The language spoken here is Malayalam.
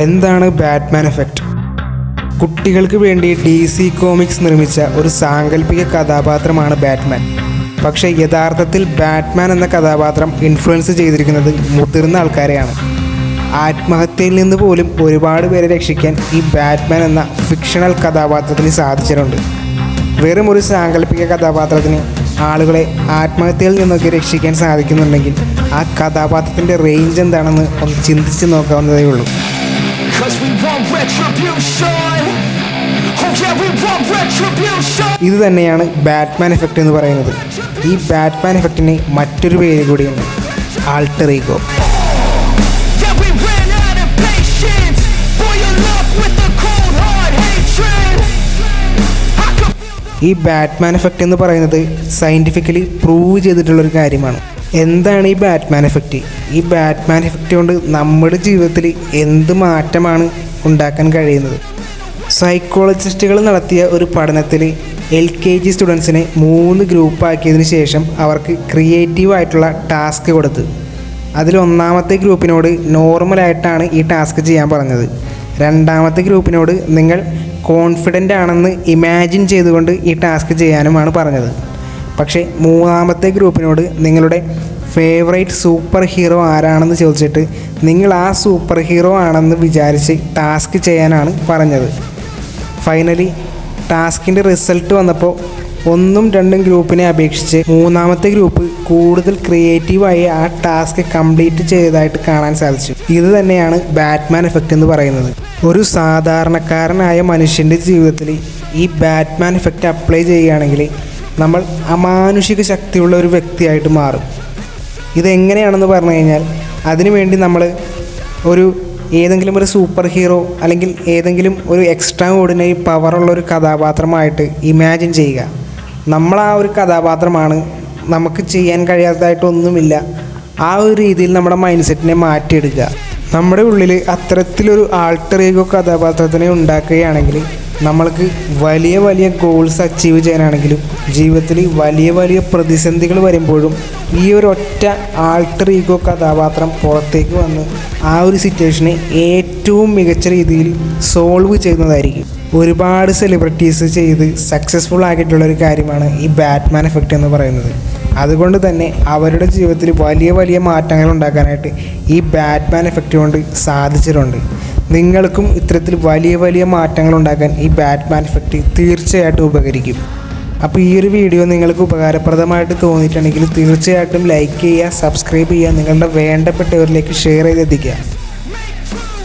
എന്താണ് ബാറ്റ്മാൻ എഫക്റ്റ്? കുട്ടികൾക്ക് വേണ്ടി DC കോമിക്സ് നിർമ്മിച്ച ഒരു സാങ്കല്പിക കഥാപാത്രമാണ് ബാറ്റ്മാൻ. പക്ഷേ യഥാർത്ഥത്തിൽ ബാറ്റ്മാൻ എന്ന കഥാപാത്രം ഇൻഫ്ലുവൻസ് ചെയ്തിരിക്കുന്നത് മുതിർന്ന ആൾക്കാരെയാണ്. ആത്മഹത്യയിൽ നിന്ന് പോലും ഒരുപാട് പേരെ രക്ഷിക്കാൻ ഈ ബാറ്റ്മാൻ എന്ന ഫിക്ഷണൽ കഥാപാത്രത്തിന് സാധിച്ചിട്ടുണ്ട്. വെറും ഒരു സാങ്കല്പിക കഥാപാത്രത്തിന് ആളുകളെ ആത്മഹത്യയിൽ നിന്നൊക്കെ രക്ഷിക്കാൻ സാധിക്കുന്നുണ്ടെങ്കിൽ ആ കഥാപാത്രത്തിൻ്റെ റേഞ്ച് എന്താണെന്ന് ഒന്ന് ചിന്തിച്ച് നോക്കാവുന്നതേ ഉള്ളൂ. ഇത് തന്നെയാണ് ബാറ്റ്മാൻ എഫക്റ്റ് എന്ന് പറയുന്നത്. ഈ ബാറ്റ്മാൻ എഫക്റ്റിന് മറ്റൊരു പേര് കൂടിയുണ്ട്, ആൾട്ടർ ഈഗോ. ഈ ബാറ്റ്മാൻ എഫക്റ്റ് എന്ന് പറയുന്നത് സയൻറ്റിഫിക്കലി പ്രൂവ് ചെയ്തിട്ടുള്ളൊരു കാര്യമാണ്. എന്താണ് ഈ ബാറ്റ്മാൻ എഫക്റ്റ്? ഈ ബാറ്റ്മാൻ എഫക്റ്റ് കൊണ്ട് നമ്മുടെ ജീവിതത്തിൽ എന്ത് മാറ്റമാണ് ഉണ്ടാക്കാൻ കഴിയുന്നത്? സൈക്കോളജിസ്റ്റുകൾ നടത്തിയ ഒരു പഠനത്തിൽ LKG സ്റ്റുഡൻസിനെ 3 ഗ്രൂപ്പാക്കിയതിന് ശേഷം അവർക്ക് ക്രിയേറ്റീവായിട്ടുള്ള ടാസ്ക് കൊടുത്തു. അതിൽ ഒന്നാമത്തെ ഗ്രൂപ്പിനോട് നോർമലായിട്ടാണ് ഈ ടാസ്ക് ചെയ്യാൻ പറഞ്ഞത്. രണ്ടാമത്തെ ഗ്രൂപ്പിനോട് നിങ്ങൾ കോൺഫിഡൻ്റ് ആണെന്ന് ഇമാജിൻ ചെയ്തുകൊണ്ട് ഈ ടാസ്ക് ചെയ്യാനുമാണ് പറഞ്ഞത്. പക്ഷേ മൂന്നാമത്തെ ഗ്രൂപ്പിനോട് നിങ്ങളുടെ ഫേവറേറ്റ് സൂപ്പർ ഹീറോ ആരാണെന്ന് ചോദിച്ചിട്ട് നിങ്ങൾ ആ സൂപ്പർ ഹീറോ ആണെന്ന് വിചാരിച്ച് ടാസ്ക് ചെയ്യാനാണ് പറഞ്ഞത്. ഫൈനലി ടാസ്കിൻ്റെ റിസൾട്ട് വന്നപ്പോൾ 1ഉം 2ഉം ഗ്രൂപ്പിനെ അപേക്ഷിച്ച് മൂന്നാമത്തെ ഗ്രൂപ്പ് കൂടുതൽ ക്രിയേറ്റീവായി ആ ടാസ്ക് കംപ്ലീറ്റ് ചെയ്തതായിട്ട് കാണാൻ സാധിച്ചു. ഇത് തന്നെയാണ് ബാറ്റ്മാൻ എഫക്റ്റ് എന്ന് പറയുന്നത്. ഒരു സാധാരണക്കാരനായ മനുഷ്യൻ്റെ ജീവിതത്തിൽ ഈ ബാറ്റ്മാൻ എഫക്റ്റ് അപ്ലൈ ചെയ്യുകയാണെങ്കിൽ നമ്മൾ അമാനുഷിക ശക്തിയുള്ള ഒരു വ്യക്തിയായിട്ട് മാറും. ഇതെങ്ങനെയാണെന്ന് പറഞ്ഞു കഴിഞ്ഞാൽ അതിനുവേണ്ടി നമ്മൾ ഏതെങ്കിലും ഒരു സൂപ്പർ ഹീറോ അല്ലെങ്കിൽ ഏതെങ്കിലും ഒരു എക്സ്ട്രാ ഓർഡിനറി പവറുള്ള ഒരു കഥാപാത്രമായിട്ട് ഇമാജിൻ ചെയ്യുക. നമ്മൾ ആ ഒരു കഥാപാത്രമാണ്, നമുക്ക് ചെയ്യാൻ കഴിയാത്തതായിട്ടൊന്നുമില്ല. ആ ഒരു രീതിയിൽ നമ്മുടെ മൈൻഡ് സെറ്റിനെ മാറ്റിയെടുക്കുക. നമ്മുടെ ഉള്ളിൽ അത്തരത്തിലൊരു ആൾട്ടർ ഈഗോ കഥാപാത്രത്തിനെ ഉണ്ടാക്കുകയാണെങ്കിൽ നമ്മൾക്ക് വലിയ വലിയ ഗോൾസ് അച്ചീവ് ചെയ്യാനാണെങ്കിലും ജീവിതത്തിൽ വലിയ വലിയ പ്രതിസന്ധികൾ വരുമ്പോഴും ഈ ഒരു ഒറ്റ ആൾട്ടർ ഈഗോ കഥാപാത്രം പുറത്തേക്ക് വന്ന് ആ ഒരു സിറ്റുവേഷനെ ഏറ്റവും മികച്ച രീതിയിൽ സോൾവ് ചെയ്യുന്നതായിരിക്കും. ഒരുപാട് സെലിബ്രിറ്റീസ് ചെയ്ത് സക്സസ്ഫുൾ ആക്കിയിട്ടുള്ളൊരു കാര്യമാണ് ഈ ബാറ്റ്മാൻ എഫക്റ്റ് എന്ന് പറയുന്നത്. അതുകൊണ്ട് തന്നെ അവരുടെ ജീവിതത്തിൽ വലിയ വലിയ മാറ്റങ്ങൾ ഉണ്ടാക്കാനായിട്ട് ഈ ബാറ്റ്മാൻ എഫക്റ്റ് കൊണ്ട് സാധിച്ചിട്ടുണ്ട്. നിങ്ങൾക്കും ഇത്തരത്തിൽ വലിയ വലിയ മാറ്റങ്ങൾ ഉണ്ടാക്കാൻ ഈ ബാറ്റ്മാൻ എഫക്റ്റ് തീർച്ചയായിട്ടും ഉപകരിക്കും. അപ്പോൾ ഈ ഒരു വീഡിയോ നിങ്ങൾക്ക് ഉപകാരപ്രദമായിട്ട് തോന്നിയിട്ടുണ്ടെങ്കിൽ തീർച്ചയായിട്ടും ലൈക്ക് ചെയ്യുക, സബ്സ്ക്രൈബ് ചെയ്യുക, നിങ്ങളുടെ വേണ്ടപ്പെട്ടവരിലേക്ക് ഷെയർ ചെയ്തെത്തിക്കുക.